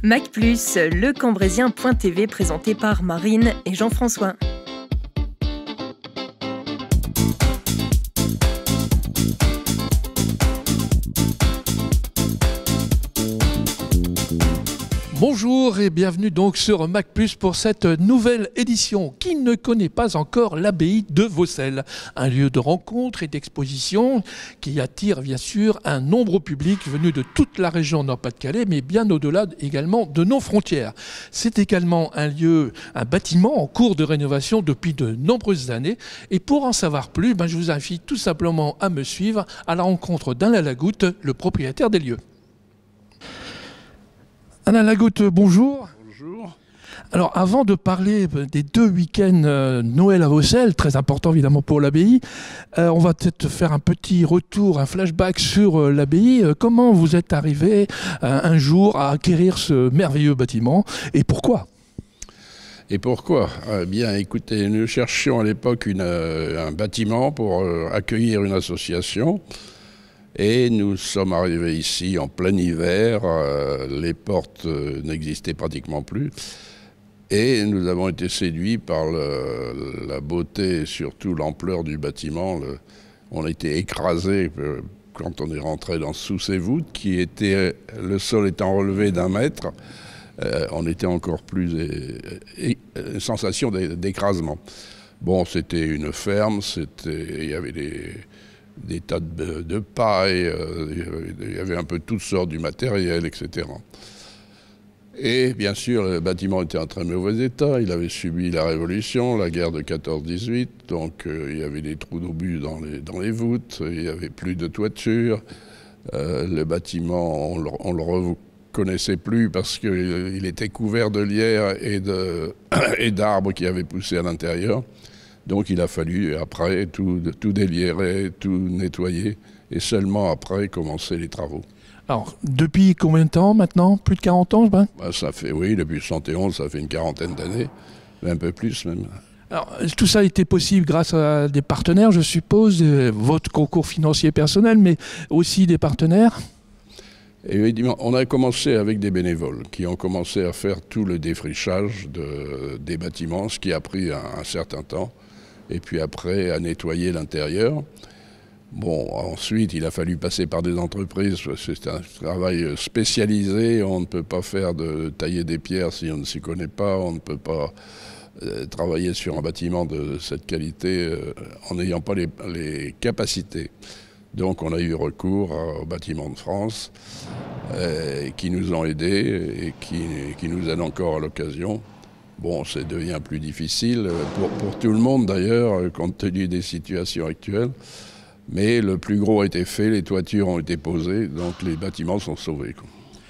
Mac+, le Cambrésien.tv présenté par Marine et Jean-François. Bonjour et bienvenue donc sur Mac+ pour cette nouvelle édition. Qui ne connaît pas encore l'abbaye de Vaucelles, un lieu de rencontre et d'exposition qui attire bien sûr un nombreux public venu de toute la région Nord-Pas-de-Calais, mais bien au-delà également de nos frontières. C'est également un bâtiment en cours de rénovation depuis de nombreuses années. Et pour en savoir plus, je vous invite tout simplement à me suivre à la rencontre d'Alain Lagoutte, le propriétaire des lieux. Alain Lagoutte, bonjour. Bonjour. Alors, avant de parler des 2 week-ends Noël à Vaucelles, très important évidemment pour l'abbaye, on va peut-être faire un petit retour, un flashback sur l'abbaye. Comment vous êtes arrivé un jour à acquérir ce merveilleux bâtiment et pourquoi ? Et pourquoi ? Bien, écoutez, nous cherchions à l'époque un bâtiment pour accueillir une association. Et nous sommes arrivés ici en plein hiver, les portes n'existaient pratiquement plus. Et nous avons été séduits par la beauté et surtout l'ampleur du bâtiment. On a été écrasés quand on est rentré sous ces voûtes, le sol étant relevé d'1 mètre. On était encore plus une sensation d'écrasement. Bon, c'était une ferme, il y avait des tas de paille, il y avait un peu toutes sortes du matériel, etc. Et bien sûr, le bâtiment était en très mauvais état, il avait subi la Révolution, la guerre de 14-18, donc il y avait des trous d'obus dans les voûtes, il n'y avait plus de toiture, le bâtiment, on le reconnaissait plus parce qu'il était couvert de lierre et d'arbres qui avaient poussé à l'intérieur. Donc il a fallu après tout déliérer, tout nettoyer et seulement après commencer les travaux. Alors, depuis combien de temps maintenant ? Plus de 40 ans, Ça fait, oui, depuis 71, ça fait une 40aine d'années, un peu plus même. Alors, tout ça a été possible grâce à des partenaires, je suppose, votre concours financier personnel, mais aussi des partenaires ? Et évidemment, on a commencé avec des bénévoles qui ont commencé à faire tout le défrichage des bâtiments, ce qui a pris un certain temps. Et puis après, à nettoyer l'intérieur. Bon, ensuite, il a fallu passer par des entreprises. C'est un travail spécialisé. On ne peut pas tailler des pierres si on ne s'y connaît pas. On ne peut pas travailler sur un bâtiment de cette qualité en n'ayant pas les capacités. Donc on a eu recours aux Bâtiments de France qui nous ont aidés et qui nous aident encore à l'occasion. Bon, ça devient plus difficile pour tout le monde d'ailleurs, compte tenu des situations actuelles. Mais le plus gros a été fait, les toitures ont été posées, donc les bâtiments sont sauvés.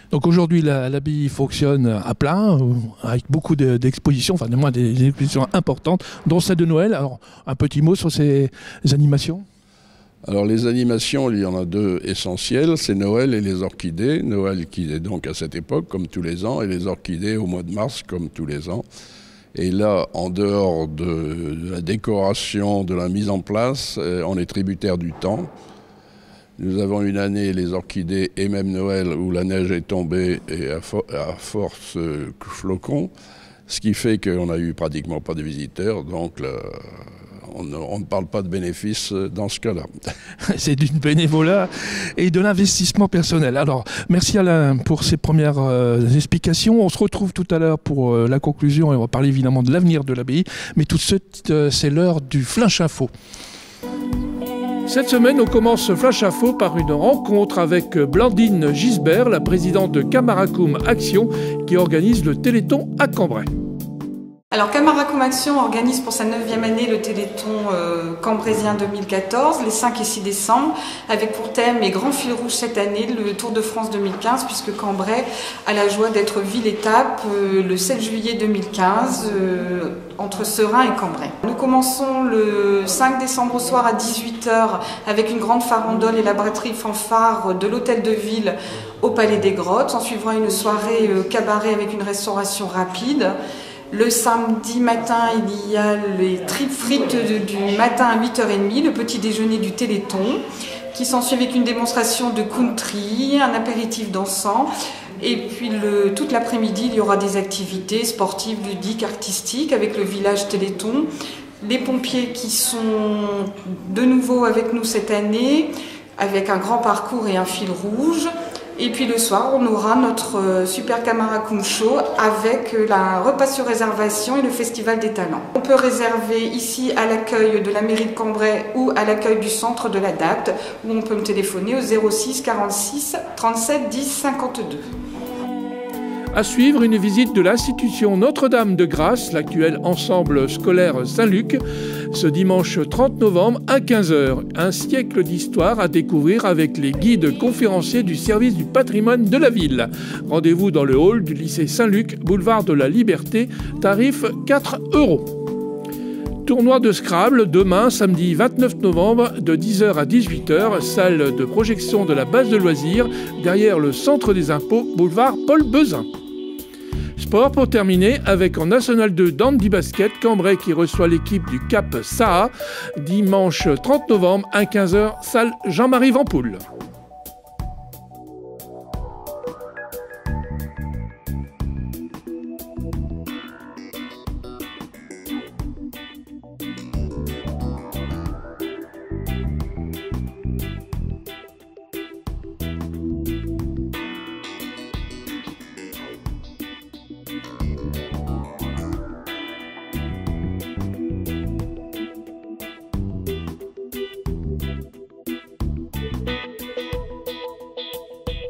Donc aujourd'hui, l'abbaye fonctionne à plein, avec beaucoup d'expositions, enfin du moins des expositions importantes, dont celle de Noël. Alors, un petit mot sur ces animations ? Alors les animations, il y en a 2 essentielles, c'est Noël et les orchidées. Noël qui est donc à cette époque, comme tous les ans, et les orchidées au mois de mars, comme tous les ans. Et là, en dehors de la décoration, de la mise en place, on est tributaire du temps. Nous avons une année les orchidées et même Noël où la neige est tombée et à force flocons, ce qui fait qu'on n'a eu pratiquement pas de visiteurs, donc on ne parle pas de bénéfices dans ce cas-là. C'est du bénévolat et de l'investissement personnel. Alors, merci Alain pour ces premières explications. On se retrouve tout à l'heure pour la conclusion et on va parler évidemment de l'avenir de l'abbaye. Mais tout de suite, c'est l'heure du Flash Info. Cette semaine, on commence ce Flash Info par une rencontre avec Blandine Gisbert, la présidente de Camaracoum Action, qui organise le Téléthon à Cambrai. Alors Camaracoum Action organise pour sa 9e année le Téléthon Cambrésien 2014, les 5 et 6 décembre, avec pour thème et grand fil rouge cette année le Tour de France 2015, puisque Cambrai a la joie d'être ville-étape le 7 juillet 2015 entre Serein et Cambrai. Nous commençons le 5 décembre au soir à 18 h avec une grande farandole et la batterie fanfare de l'hôtel de ville au Palais des Grottes. En suivra une soirée cabaret avec une restauration rapide. Le samedi matin, il y a les tripes frites du matin à 8h30, le petit déjeuner du Téléthon, qui s'ensuit avec une démonstration de country, un apéritif dansant Et puis toute l'après-midi, il y aura des activités sportives, ludiques, artistiques avec le village Téléthon. Les pompiers qui sont de nouveau avec nous cette année, avec un grand parcours et un fil rouge. Et puis le soir, on aura notre Super Camaracoum Show avec la repas sur réservation et le Festival des Talents. On peut réserver ici à l'accueil de la mairie de Cambrai ou à l'accueil du centre de l'ADAPT, où on peut me téléphoner au 06 46 37 10 52. À suivre, une visite de l'institution Notre-Dame de Grasse, l'actuel ensemble scolaire Saint-Luc, ce dimanche 30 novembre à 15h. Un siècle d'histoire à découvrir avec les guides conférenciers du service du patrimoine de la ville. Rendez-vous dans le hall du lycée Saint-Luc, boulevard de la Liberté, tarif 4 €. Tournoi de Scrabble demain, samedi 29 novembre, de 10h à 18h, salle de projection de la base de loisirs, derrière le centre des impôts, boulevard Paul Bezin. Sport pour terminer avec en National 2 d'Handy Basket, Cambrai qui reçoit l'équipe du Cap Saha, dimanche 30 novembre à 15h, salle Jean-Marie Vampoul.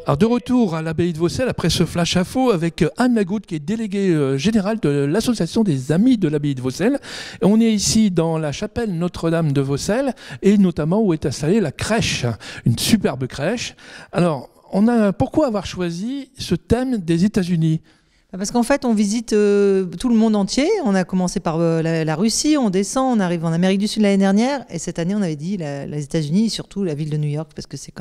Alors de retour à l'abbaye de Vaucelles après ce flash info avec Anne Lagoutte qui est déléguée générale de l'association des Amis de l'abbaye de Vaucelles. Et on est ici dans la chapelle Notre-Dame de Vaucelles et notamment où est installée la crèche, une superbe crèche. Alors pourquoi avoir choisi ce thème des États-Unis ? Parce qu'en fait, on visite tout le monde entier. On a commencé par la Russie, on descend, on arrive en Amérique du Sud l'année dernière. Et cette année, on avait dit les États-Unis et surtout la ville de New York, parce que c'est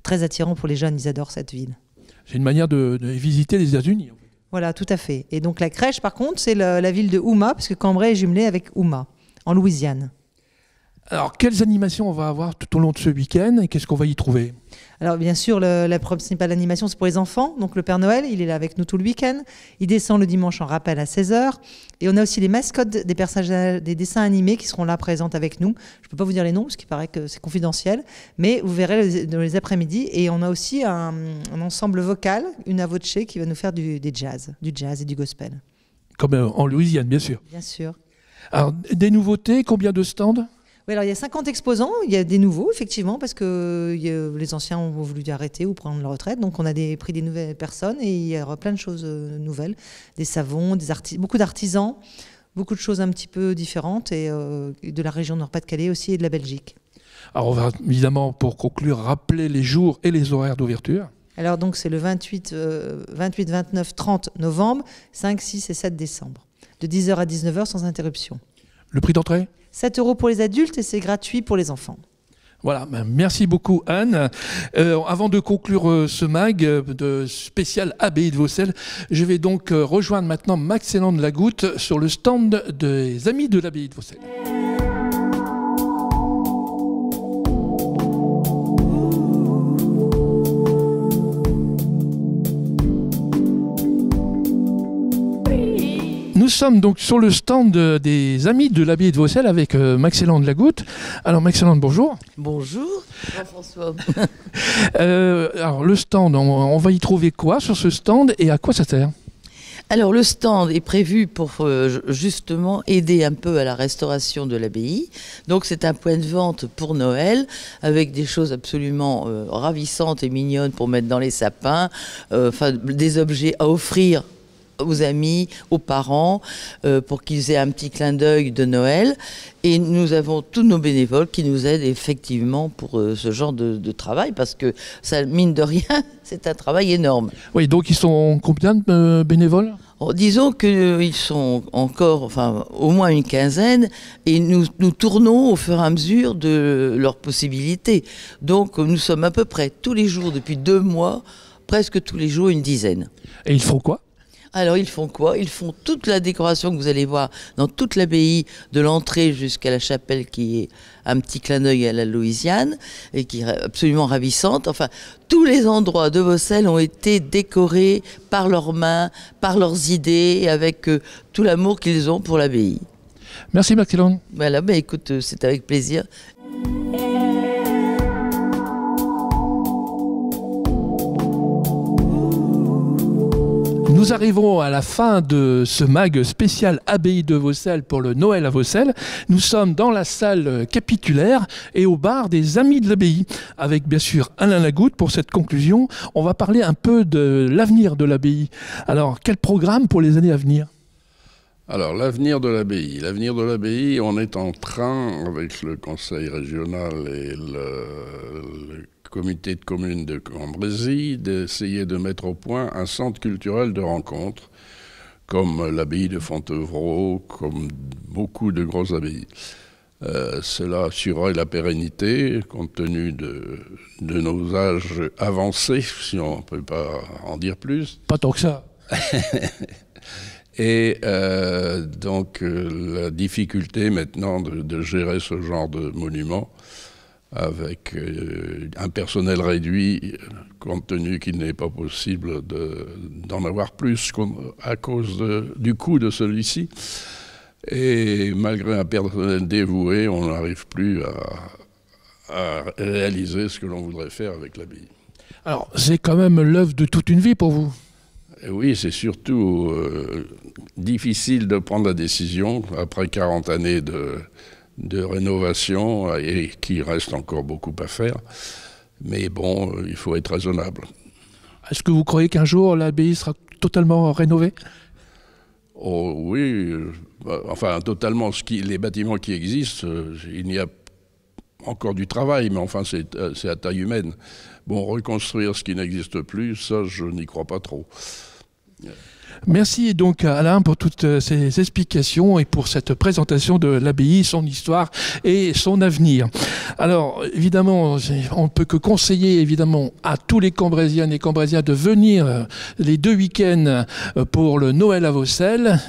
très attirant pour les jeunes, ils adorent cette ville. C'est une manière de visiter les États-Unis. En fait. Voilà, tout à fait. Et donc la crèche, par contre, c'est la ville de Houma, parce que Cambrai est jumelée avec Houma, en Louisiane. Alors, quelles animations on va avoir tout au long de ce week-end et qu'est-ce qu'on va y trouver ? Alors, bien sûr, la principale animation, c'est pour les enfants. Donc, le Père Noël, il est là avec nous tout le week-end. Il descend le dimanche en rappel à 16h. Et on a aussi les mascottes des personnages des dessins animés qui seront là présentes avec nous. Je ne peux pas vous dire les noms parce qu'il paraît que c'est confidentiel. Mais vous verrez dans les après-midi. Et on a aussi un ensemble vocal, une à voce, qui va nous faire du jazz et du gospel. Comme en Louisiane, bien sûr. Bien sûr. Alors, des nouveautés, combien de stands ? Oui, alors il y a 50 exposants, il y a des nouveaux, effectivement, parce que les anciens ont voulu arrêter ou prendre leur retraite. Donc on a pris des nouvelles personnes et il y aura plein de choses nouvelles. Des savons, beaucoup d'artisans, beaucoup de choses un petit peu différentes et de la région Nord-Pas-de-Calais aussi et de la Belgique. Alors on va évidemment, pour conclure, rappeler les jours et les horaires d'ouverture. Alors donc c'est le 28, 29, 30 novembre, 5, 6 et 7 décembre. De 10h à 19h sans interruption. Le prix d'entrée ? 7 € pour les adultes et c'est gratuit pour les enfants. Voilà, merci beaucoup Anne. Avant de conclure ce mag de spécial abbaye de Vaucelles, je vais donc rejoindre maintenant Max-Hélène Lagoutte sur le stand des Amis de l'abbaye de Vaucelles. Nous sommes donc sur le stand des Amis de l'abbaye de Vaucelles avec Max-Hélène Lagoutte. Alors Max-Hélène, bonjour. Bonjour, Jean-François. Alors le stand, on va y trouver quoi sur ce stand et à quoi ça sert ? Alors le stand est prévu pour justement aider un peu à la restauration de l'abbaye. Donc c'est un point de vente pour Noël avec des choses absolument ravissantes et mignonnes pour mettre dans les sapins, des objets à offrir aux amis, aux parents, pour qu'ils aient un petit clin d'œil de Noël. Et nous avons tous nos bénévoles qui nous aident effectivement pour ce genre de travail, parce que ça, mine de rien, c'est un travail énorme. Oui, donc ils sont combien de bénévoles ? Disons qu'ils sont encore, au moins une quinzaine, et nous tournons au fur et à mesure de leurs possibilités. Donc nous sommes à peu près tous les jours, depuis 2 mois, presque tous les jours, une dizaine. Et ils font quoi ? Alors ils font quoi? Ils font toute la décoration que vous allez voir dans toute l'abbaye, de l'entrée jusqu'à la chapelle qui est un petit clin d'œil à la Louisiane et qui est absolument ravissante. Enfin, tous les endroits de Vaucelles ont été décorés par leurs mains, par leurs idées, et avec tout l'amour qu'ils ont pour l'abbaye. Merci Mathilde. Voilà, ben écoute, c'est avec plaisir. Nous arrivons à la fin de ce mag spécial Abbaye de Vaucelles pour le Noël à Vaucelles. Nous sommes dans la salle capitulaire et au bar des Amis de l'Abbaye, avec bien sûr Alain Lagoutte pour cette conclusion. On va parler un peu de l'avenir de l'abbaye. Alors, quel programme pour les années à venir ? Alors, l'avenir de l'abbaye, on est en train, avec le conseil régional et le comité de communes de Cambrésis, d'essayer de mettre au point un centre culturel de rencontre, comme l'abbaye de Fontevraud, comme beaucoup de grosses abbayes. Cela assurerait la pérennité, compte tenu de nos âges avancés, si on ne peut pas en dire plus. Pas tant que ça. Et donc la difficulté maintenant de gérer ce genre de monument avec un personnel réduit, compte tenu qu'il n'est pas possible d'en avoir plus à cause du coût de celui-ci. Et malgré un personnel dévoué, on n'arrive plus à réaliser ce que l'on voudrait faire avec l'abbaye. Alors, c'est quand même l'œuvre de toute une vie pour vous. Oui, c'est surtout difficile de prendre la décision après 40 années de rénovation et qu'il reste encore beaucoup à faire. Mais bon, il faut être raisonnable. Est-ce que vous croyez qu'un jour l'abbaye sera totalement rénovée ? Oh oui, enfin totalement. Les bâtiments qui existent, il y a encore du travail, mais enfin c'est à taille humaine. Bon, reconstruire ce qui n'existe plus, ça je n'y crois pas trop. Merci donc à Alain pour toutes ces explications et pour cette présentation de l'abbaye, son histoire et son avenir. Alors évidemment, on ne peut que conseiller évidemment à tous les Cambrésiennes et Cambrésiens de venir les 2 week-ends pour le Noël à Vaucelles,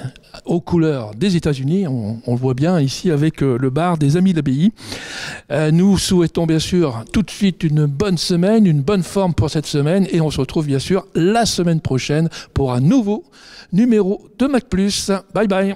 aux couleurs des États-Unis. On le voit bien ici avec le bar des Amis de l'Abbaye. Nous souhaitons bien sûr tout de suite une bonne semaine, une bonne forme pour cette semaine et on se retrouve bien sûr la semaine prochaine pour un nouveau numéro de Mac+. Bye bye.